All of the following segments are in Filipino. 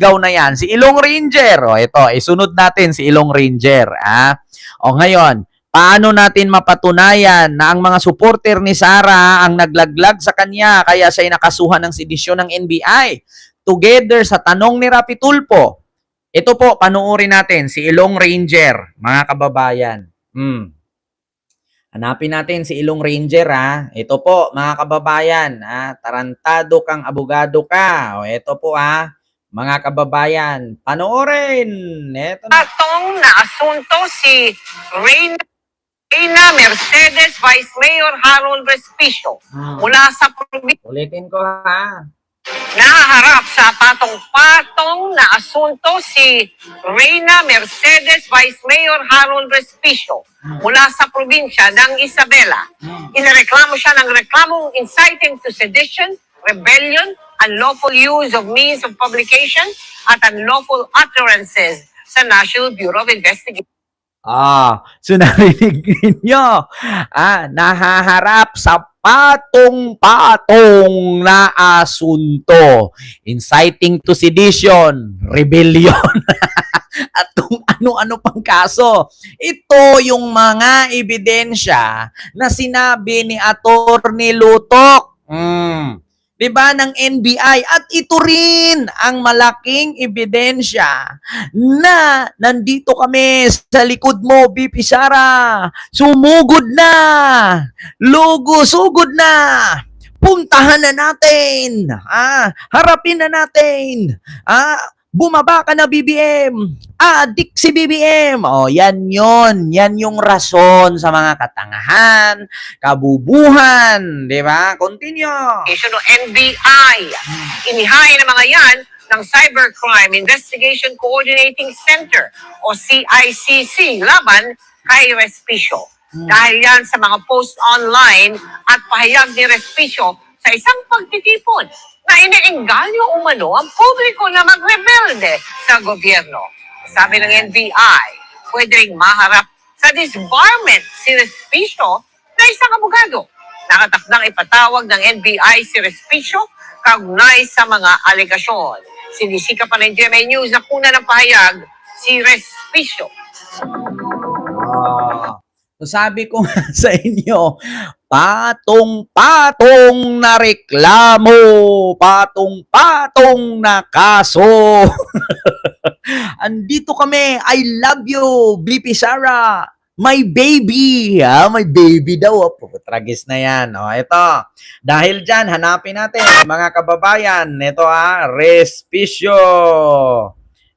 Ikaw na yan, si Ilong Ranger. O ito, isunod natin si Ilong Ranger. O ngayon, paano natin mapatunayan na ang mga supporter ni Sara ang naglaglag sa kanya kaya siya nakasuhan ng sedisyon ng NBI? Together sa tanong ni Rapi Tulfo. Ito po, panuorin natin si Ilong Ranger, mga kababayan. Hanapin natin si Ilong Ranger Ito po mga kababayan, tarantado kang abogado ka. O ito po mga kababayan, panoorin. Ito na. Atong na asunto si Reyna Mercedes Vice Mayor Harold Respicio mula sa probinsya. Ulitin ko Nahaharap sa patong-patong na asunto si Reyna Mercedes Vice Mayor Harold Respicio mula sa probinsya ng Isabela. Inireklamo siya ng reklamong inciting to sedition, rebellion, unlawful use of means of publication, at unlawful utterances sa National Bureau of Investigation. So narinig ninyo, nahaharap sa patong-patong na asunto. Inciting to sedition, rebellion, at kung ano-ano pang kaso. Ito yung mga ebidensya na sinabi ni Attorney Lutok. Diba, ng NBI. At ito rin ang malaking ebidensya na nandito kami sa likod mo, BP Sara. Sumugod na. Sugod na. Puntahan na natin. Harapin na natin. Bumaba ka na, BBM. Adik si BBM. Yan yon. Yan yung rason sa mga katangahan, kabubuhan. Di ba? Continue. Issue ng NBI. Inihain ng mga yan ng Cybercrime Investigation Coordinating Center o CICC laban kay Respicio. Dahil yan sa mga post online at pahayag ni Respicio sa isang pagtitipon na iniengganyo umano ang publiko na magrebelde sa gobyerno. Sabi ng NBI, pwede ring maharap sa disbarment si Respicio na isang abogado. Nakatakdang ipatawag ng NBI si Respicio kaugnay sa mga alegasyon. Sinisika pa ng GMA News na kuna ng pahayag si Respicio. So sabi ko sa inyo, patong-patong na reklamo, patong-patong na kaso. Andito kami, I love you, BP Sara. My baby. My baby daw. Tragis na yan. Ito. Dahil dyan, hanapin natin, mga kababayan. Ito Respicio.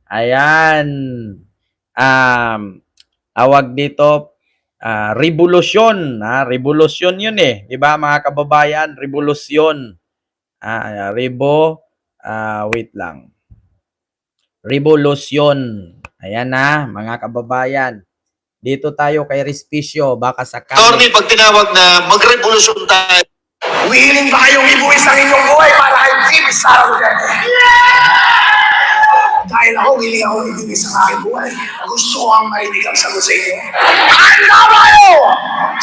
Ayan. Awag dito, revolusyon. Revolusyon yun di ba mga kababayan? Revolusyon. Wait lang. Revolusyon. Ayan mga kababayan. Dito tayo kay Respicio, baka sakali. Attorney, pag tinawag na magrevolusyon tayo. Willing ba kayong ibuwis ang inyong buhay para kay VP Sara Duterte? Dahil ako, willing ako ibuwis ang aking buhay. Gusto ko ang marinig ang sagot sa inyo. Handa ba kayo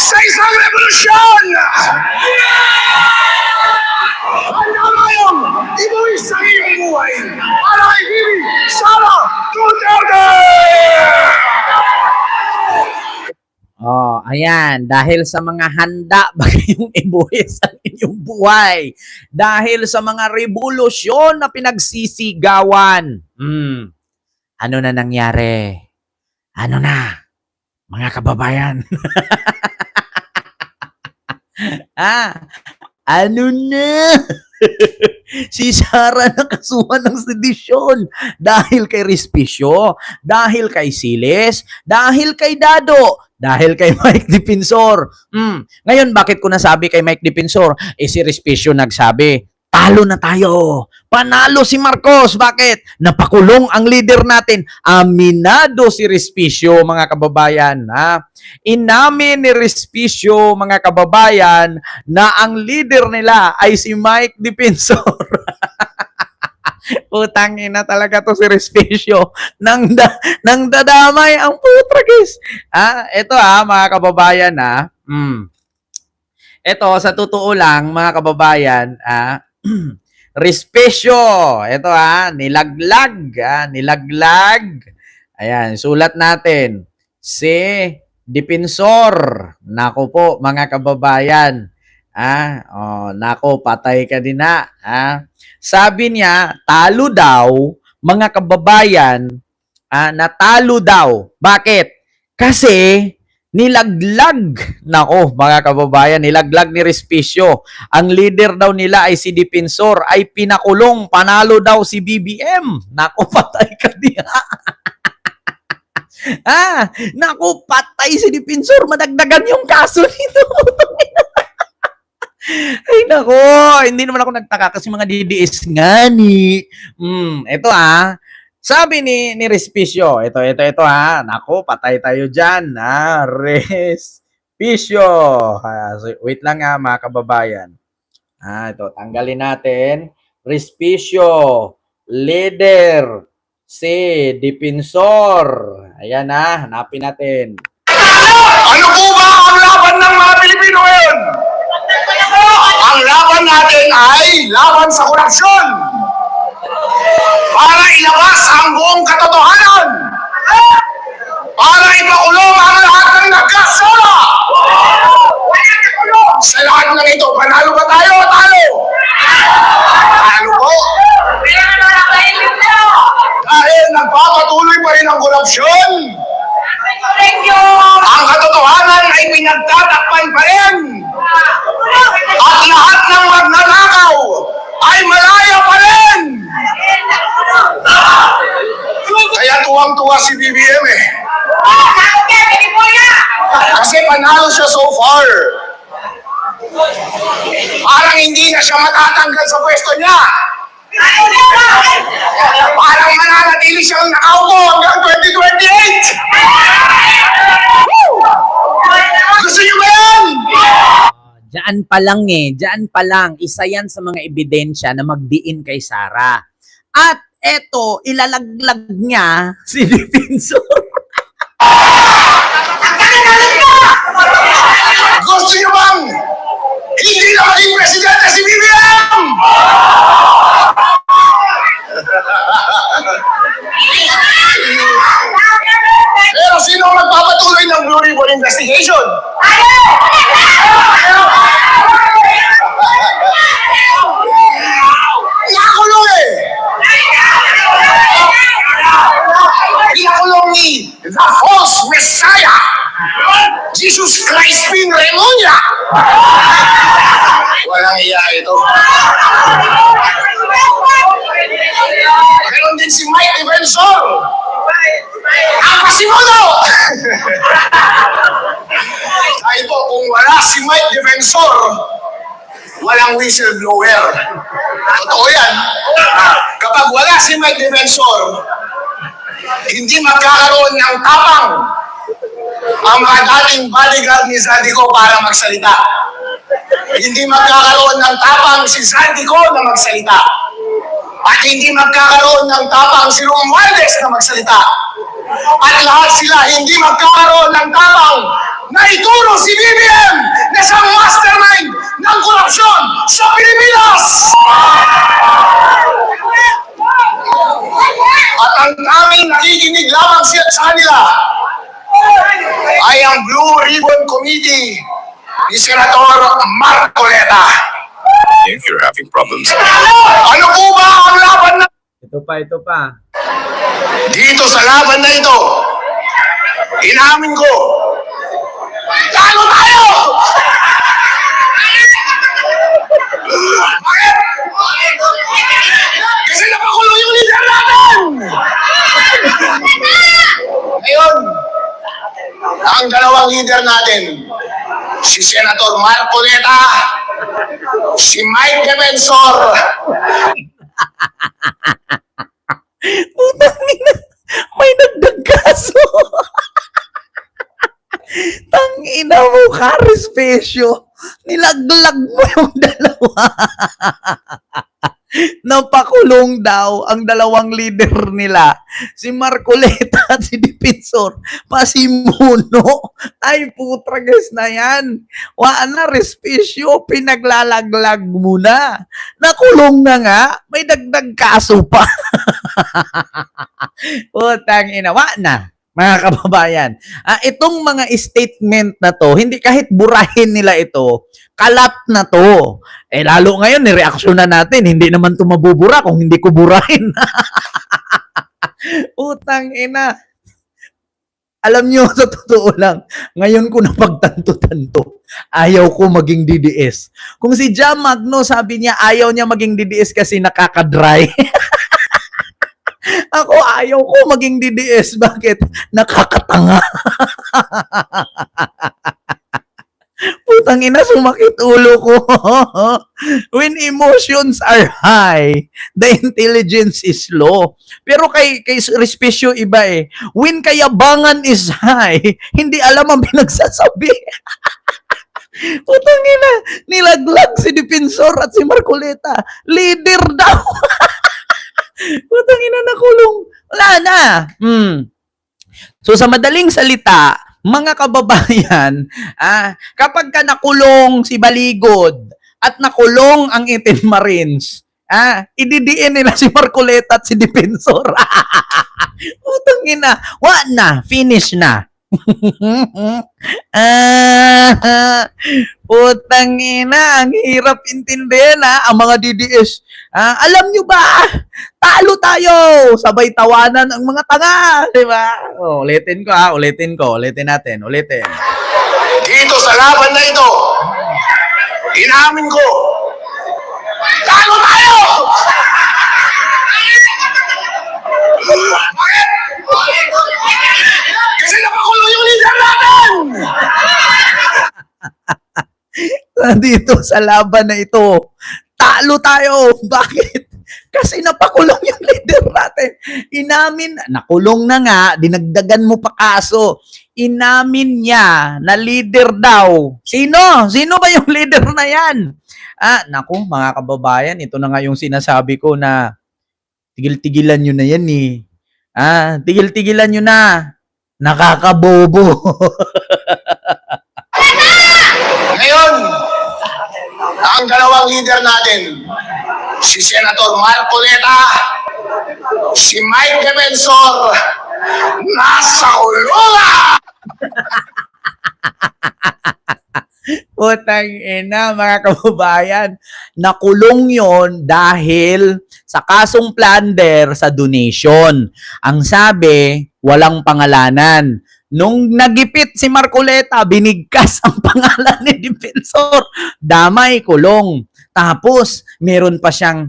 sa isang revolusyon? Handa ba kayong ibuwis ang inyong buhay para kay VP Sara Duterte? Ayan, dahil sa mga handa ba kayong ibuwis ang inyong buhay? Dahil sa mga revolusyon na pinagsisigawan. Ano na nangyari? Ano na, mga kababayan? Ano na? Si Sara nakasuhan ng sedisyon dahil kay Respicio, dahil kay Siles, dahil kay Dado, dahil kay Mike Defensor. Ngayon, bakit ko nasabi kay Mike Defensor? Si Respicio nagsabi, talo na tayo. Panalo si Marcos. Bakit? Napakulong ang leader natin. Aminado si Respicio, mga kababayan. Inamin ni Respicio, mga kababayan, na ang leader nila ay si Mike Defensor. Utang ina talaga to si Respicio. Nang dadamay ang putragis. Ito mga kababayan Ito, sa totoo lang, mga kababayan, Respecio. Ito nilaglag. Nilaglag. Ayan, sulat natin. Si Dipensor. Nako po, mga kababayan. Nako, patay ka din na. Sabi niya, talo daw, mga kababayan, natalo daw. Bakit? Kasi nilaglag. Nako, mga kababayan, nilaglag ni Respicio. Ang leader daw nila ay si Dipensor, ay pinakulong, panalo daw si BBM. Nako, patay ka din. Nako, patay si Dipensor. Madagdagan yung kaso nito. Ay, nako, hindi naman ako nagtaka kasi mga DDS nga ni. Ito sabi ni Respicio, ito nako, patay tayo dyan, Respicio. Wait lang mga kababayan. Ito, tanggalin natin. Respicio, leader, si Dipensor. Ayan hanapin natin. Ano po ba ang laban ng mga Pilipino ngayon? Ang laban natin ay laban sa korupsyon. Para ilabas ang buong katotohanan. Para ipakulong ang lahat ng nagkasala. Sa lahat ng ito, panalo ba tayo o talo? Talo po. Dahil nagpapatuloy pa rin ang korupsyon. Ang katotohanan ay pinagtatakpan pa rin. At lahat ng magnanakaw ay malaya pa rin. Kaya tuwang-tuwa si BBM Kasi panalo siya so far. Parang hindi na siya matatanggal sa pwesto niya. Parang mananatili siyang nakaupo hanggang 2028. Gusto niyo ba yan? Diyan pa lang, isa yan sa mga ebidensya na magdiin kay Sara. At eto, ilalaglag niya si Dipensor. Gusto niyo bang hindi na maging presidente si BBM? Pero sino ang magpapatuloy ng Blue Ribbon investigation? Nakulong Pinakulong ni the false Messiah, Jesus Christ Remulla. Walang iya ito. Meron din si Mike Defensor. Ang pasimuno! Kahit po, kung wala si Mike Defensor, walang whistleblower. Totoo yan. Kapag wala si Mike Defensor, hindi magkakaroon ng tapang ang mga dating bodyguard ni Zaldico para magsalita. Hindi magkakaroon ng tapang si Zaldico na magsalita. At hindi magkakaroon ng tapang si Romualdez na magsalita. At lahat sila hindi magkakaroon ng tapang na ituro si BBM na siyang mastermind ng korupsyon sa Pilipinas! At ang aming nakikinig lamang siya sa kanila ay ang Blue Ribbon Committee ni Senator Marcoleta. If you're having problems. Ano po ba ang laban na Ito pa. dito sa laban na ito? Inamin ko, talo tayo! Bakit? Kasi napakulo yung leader natin! Ngayon, ang dalawang leader natin, si Senator Marcoleta, si Mike Defensor, Putang ina, may nagdag kaso. Tangina mo ka, Respicio. Nilaglag mo yung dalawa. Napakulong daw ang dalawang leader nila, si Marcoleta at si Dipensor. Pasimuno. Ay, putragas na yan. Wa na, respisyo, pinaglalaglag mo na. Nakulong na nga, may dagdag kaso pa. Utang ina, wa na. Mga kababayan, itong mga statement na to, hindi kahit burahin nila ito, kalat na to. Lalo ngayon, nireaksyon na natin, hindi naman ito mabubura kung hindi ko burahin. Utang ina. Alam nyo, sa totoo lang, ngayon ko napagtanto-tanto, ayaw ko maging DDS. Kung si Jam Magno, sabi niya, ayaw niya maging DDS kasi nakakadry. Ako, ayaw ko maging DDS. Bakit? Nakakatanga. Putang ina, sumakit ulo ko. When emotions are high, the intelligence is low. Pero kay Respisyo iba eh. When kayabangan is high, hindi alam ang pinagsasabi. Putang ina, nilaglag si Dipensor at si Marcoleta. Leader daw. Putang ina, nakulong. Wala na. So sa madaling salita, mga kababayan, kapag ka nakulong si Baligod at nakulong ang 18 Marines, ididiin nila si Marcoleta at si Dipensor. Putang ina, wa na, finish na. Putang ina, ang hirap intindihin ang mga DDS. Alam nyo ba, talo tayo, sabay tawanan ang mga tanga, di ba? Ulitin ko, ulitin natin. Dito sa laban na ito, inamin ko, talo tayo! Bakit? Kasi napakulong yung leader natin! Dito sa laban na ito, talo tayo. Bakit? Kasi napakulong yung leader natin. Inamin, nakulong na nga, dinagdagan mo pa kaso. Inamin niya na leader daw. Sino? Sino ba yung leader na yan? Naku, mga kababayan, ito na nga yung sinasabi ko na tigil-tigilan nyo na yan eh. Tigil-tigilan nyo na. Nakakabobo. Ngayon, ang dalawang leader natin, si Senator Marcoleta, si Mike Defensor, nasa kulungan! Putang ina, mga kababayan. Nakulong yon dahil sa kasong plunder sa donation. Ang sabi, walang pangalanan. Nung nagipit si Marcoleta, binigkas ang pangalan ni Dipensor. Damay, kulong. Tapos, meron pa siyang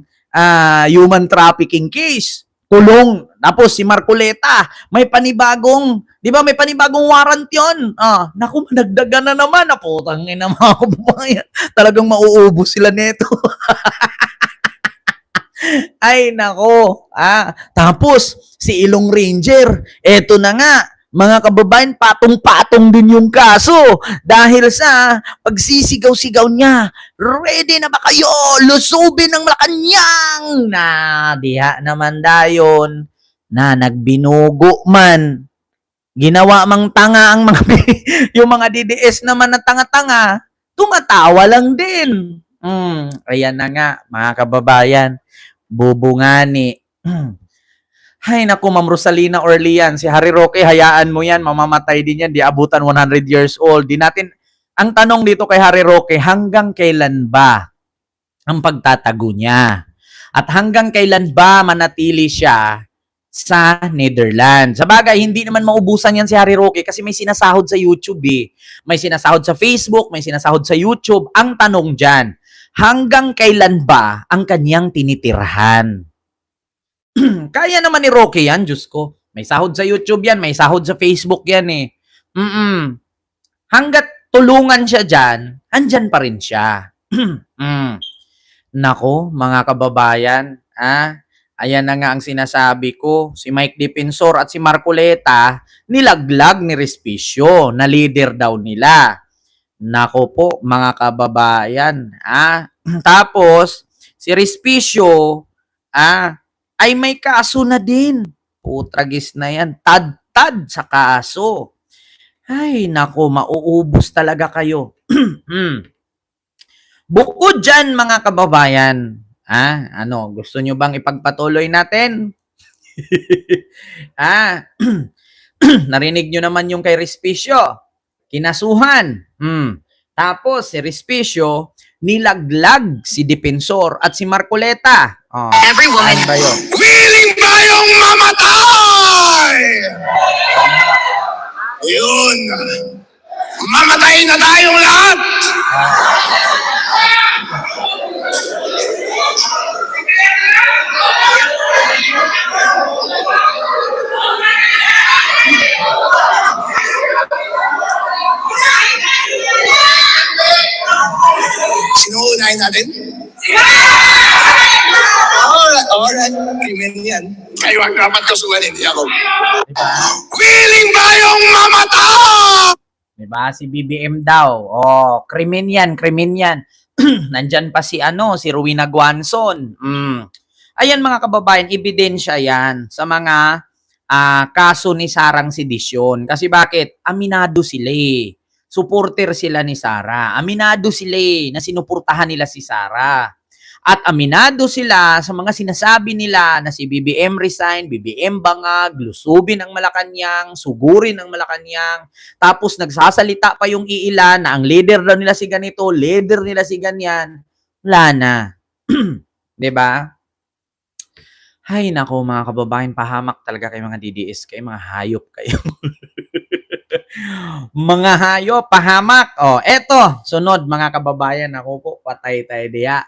human trafficking case. Kulong. Tapos si Marcoleta, may panibagong, di ba may panibagong warrant yun? Naku, madagdagan na naman. Putang ina, mga kababayan. Talagang mauubos sila nito. Ay, nako. Tapos, si Ilong Ranger, eto na nga, mga kababayan, patong-patong din yung kaso dahil sa pagsisigaw-sigaw niya, ready na ba kayo? Lusubin ng Malacanang! Na, diha naman dayon na nagbinugo man. Ginawa mang tanga ang mga yung mga DDS naman na tanga-tanga, tumatawa lang din. Ayan na nga, mga kababayan, bubungani. Hay naku, Ma'am Rosalina Orlean, si Harry Roque, hayaan mo yan, mamamatay din yan, di abutan 100 years old. Di natin, ang tanong dito kay Harry Roque, hanggang kailan ba ang pagtatago niya? At hanggang kailan ba manatili siya sa Netherlands? Sa bagay, hindi naman maubusan yan si Harry Roque kasi may sinasahod sa YouTube eh. May sinasahod sa Facebook, may sinasahod sa YouTube. Ang tanong dyan, hanggang kailan ba ang kanyang tinitirhan? Kaya naman ni Roque yan, Diyos ko. May sahod sa YouTube yan, may sahod sa Facebook yan eh. Hanggat tulungan siya dyan, andyan pa rin siya. Nako, mga kababayan, ayan na nga ang sinasabi ko. Si Mike Defensor at si Marcoleta, nilaglag ni Respisyo na leader daw nila. Nako po, mga kababayan. Tapos, si Respicio, ay may kaso na din. Putragis na yan. Tad-tad sa kaso. Ay, nako, mauubos talaga kayo. Bukod dyan, mga kababayan, gusto nyo bang ipagpatuloy natin? Narinig nyo naman yung kay Respicio. Kinasuhan. Tapos, si Respicio, nilaglag si Dipensor at si Marcoleta. Every woman- Saan ba yun? Willing tayong mamatay! Yun. Mamatay na tayong lahat! Sino unahin natin? Alright. Krimen yan. Kayo ang dapat kasuhan, hindi ako. Diba? Willing tayong mamatay! Diba? Si BBM daw. Krimen yan. Nandyan pa si Rowena Guanzon. Ayan mga kababayan, ebidensya yan sa mga kaso ni Sarang Sedisyon. Kasi bakit? Aminado sila eh. Supporter sila ni Sara. Aminado sila na sinuportahan nila si Sara. At aminado sila sa mga sinasabi nila na si BBM resign, BBM bangag, lusubin ang Malacanang, sugurin ang Malacanang. Tapos nagsasalita pa yung iilan na ang leader daw nila si ganito, leader nila si ganyan. Wala na. 'Di ba? Hay nako mga kababayan, pahamak talaga kayo mga DDS, kayo mga hayop kayo. Mga hayop, pahamak. Eto, sunod mga kababayan, ako po, patay tayo diya.